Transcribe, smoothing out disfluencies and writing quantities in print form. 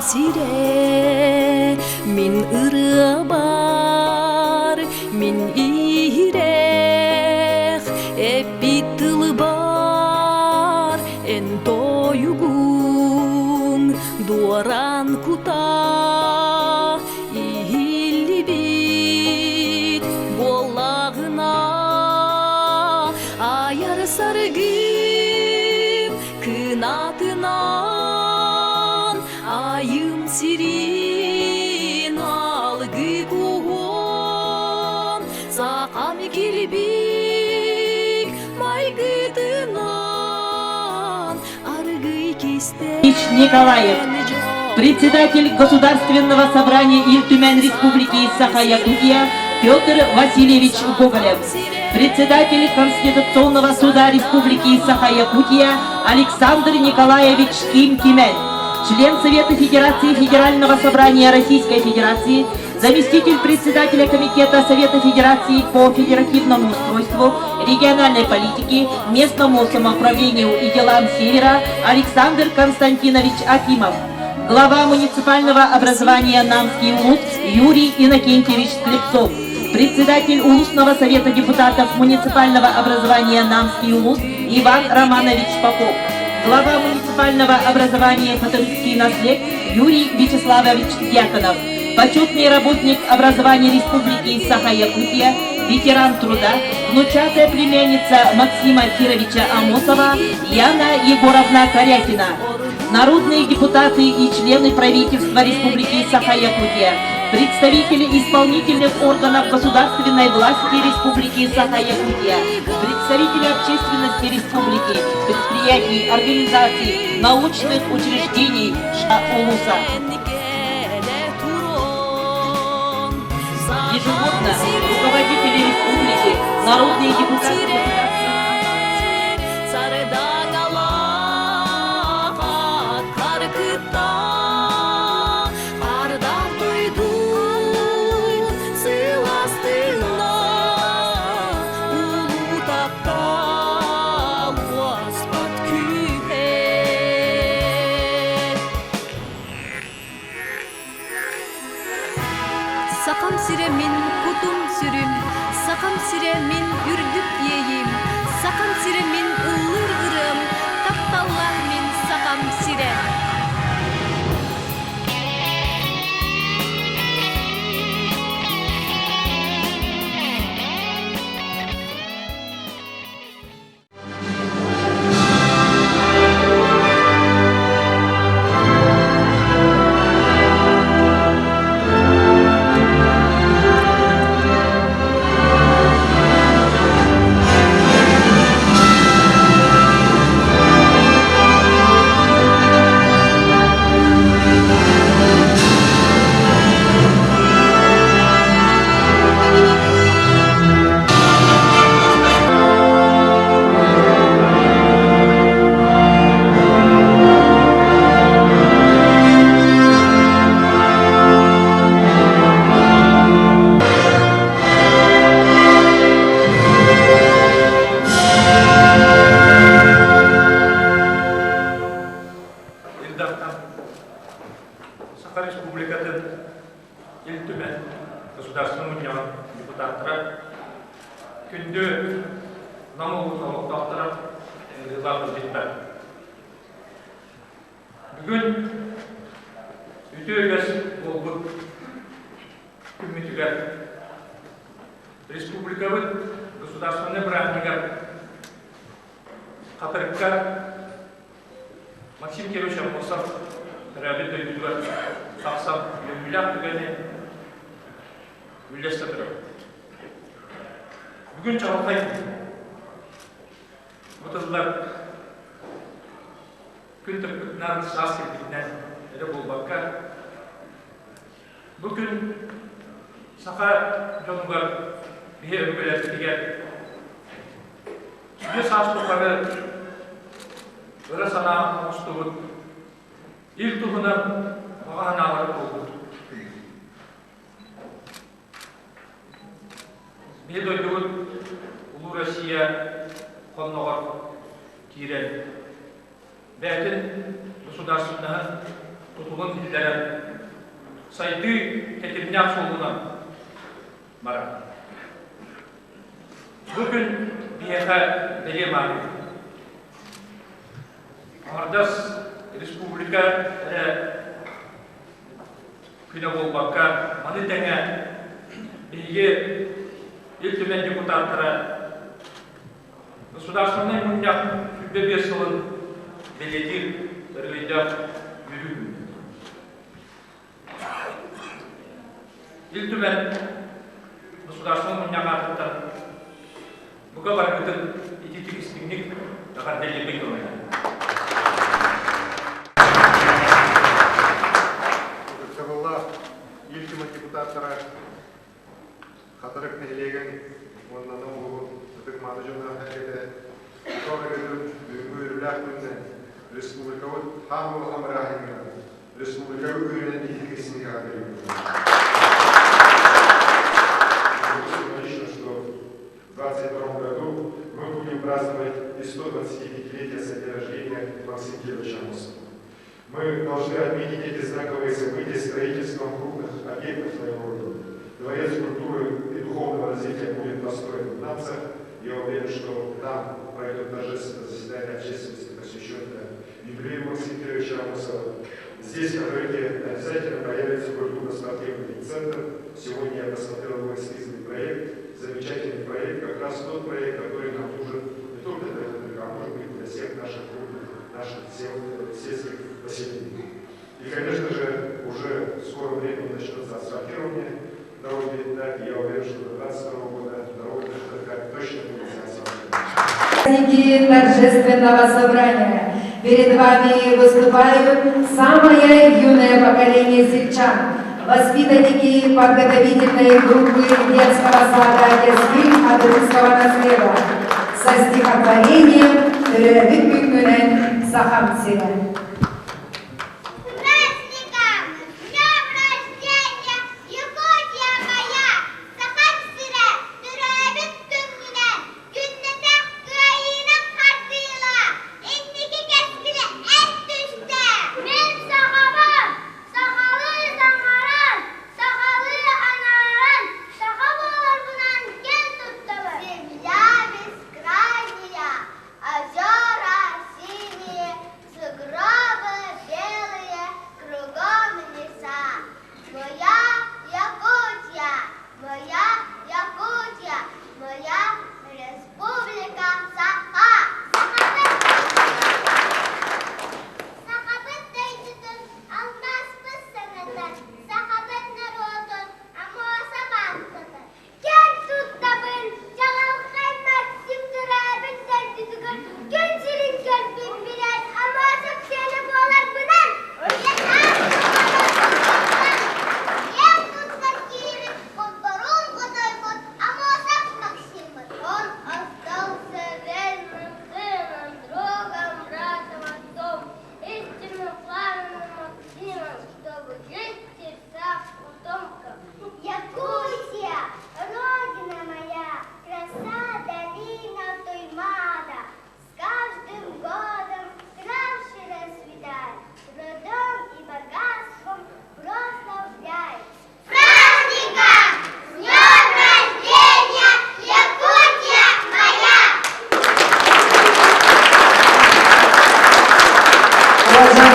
Sire min ırığa bar min irek epitılı bar en toyugun duaran kuta ihilli bit bollağına ayar sargıp kınatına ayım sirin algı kuhon sakam kirbik maygıdınan argı kiste Николаев, председатель Государственного собрания Ил-Тюмень Республики Саха-Якутия Петр Васильевич Гоголев, председатель Конституционного суда Республики Саха-Якутия Александр Николаевич Ким-Кимель, член Совета Федерации Федерального собрания Российской Федерации, заместитель председателя Комитета Совета Федерации по федеративному устройству, региональной политике, местному самоуправлению и делам Севера Александр Константинович Акимов, глава муниципального образования Намский улус Юрий Иннокентьевич Слепцов, председатель Улусного совета депутатов муниципального образования Намский улус Иван Романович Попов, глава муниципального образования Фатовицкий наслед Юрий Вячеславович Дьяконов, почетный работник образования Республики Саха-Якутия, ветеран труда, внучатая племянница Максима Кировича Амосова Яна Егоровна Корякина, народные депутаты и члены правительства Республики Саха-Якутия, представители исполнительных органов государственной власти Республики Саха-Якутия, представители общественности Республики, предприятий, организаций, научных учреждений Улуса. Ежегодно руководители республики, народные депутаты Sakam sire min kutum sürüm, sakam sire min ürdük yeyim, sakam sire min ıllır ırım, taptallah min sakam sire. Саха Республикатын Ил-Тюмень Государственный унион депутаттары күнді намылын алықтақтырып еңгізлағыз жетті. Бүгін үті өгес болбыт күмметігер республикабыт государственный брендігер қатырыққа Максим Кирович Амосов Рәбет өйдігер сақсам миллиард түгені үлесті тұры. Бүгін чағылтай бұтылдар күн түркітінен жас келдігінен әрі болбаққа бүгін сақа жонғар бе өкілер деген Yüce saçlıkları öyle sana hoştuğun ilk tuğuna bağanaları oldu. Bir duyduğun Ulu Россия konnoğur kiren. Belki государственного tutulun dillere saydığı tetimnak soluna mara. Bugün bir yaka deli var. Ardas Respublika Küne Bolbakka Manitenge bilgi iltümen депутаттары государственный мундяк Фюбебесовын беледир Рылыдяк Юрюгін. Илтүмен государственный мундяк артыттар бұға барғытын итетігістігінік дағар дәлемей көрмейді. Сағылла елкіма депутаттары қатырық нәйлеген оннаны ұлығын тұтықмады жонға әреді Sonra ürünlerinde Respublikalı Hamur Hamrahim'e Respublikalı ürünün ilgisini kaldırıyor. Логично, что в 2022 году мы будем праздновать и 125-летие со дня рождения Максима Кировича Амосова. Мы должны отметить эти знаковые события строительством крупных объектов своего рода. Дворец культуры и духовного развития будет построен в Намцах. Я уверен, что там пройдет торжественное заседание общественности, посвященное юбилею Максима Кировича Амосова. Здесь в Рыге обязательно появится культурно-спортивный центр. Сегодня я посмотрел его эскизный проект, замечательный проект, как раз тот проект, который нам нужен не только для Рыга, а может быть для всех наших крупных, наших сельских поселений. И, конечно же, уже в скором времени начнется асфальтирование дороги, да, и я уверен, что до 2022 года дорога точно будет асфальтирована. Праздники торжественного собрания. Перед вами выступают самое юное поколение сельчан, воспитанники подготовительной группы детского сада «Ясвиль» от русского наследия со стихотворением «Рыбыкмюнен Сахамсире». Уважаемые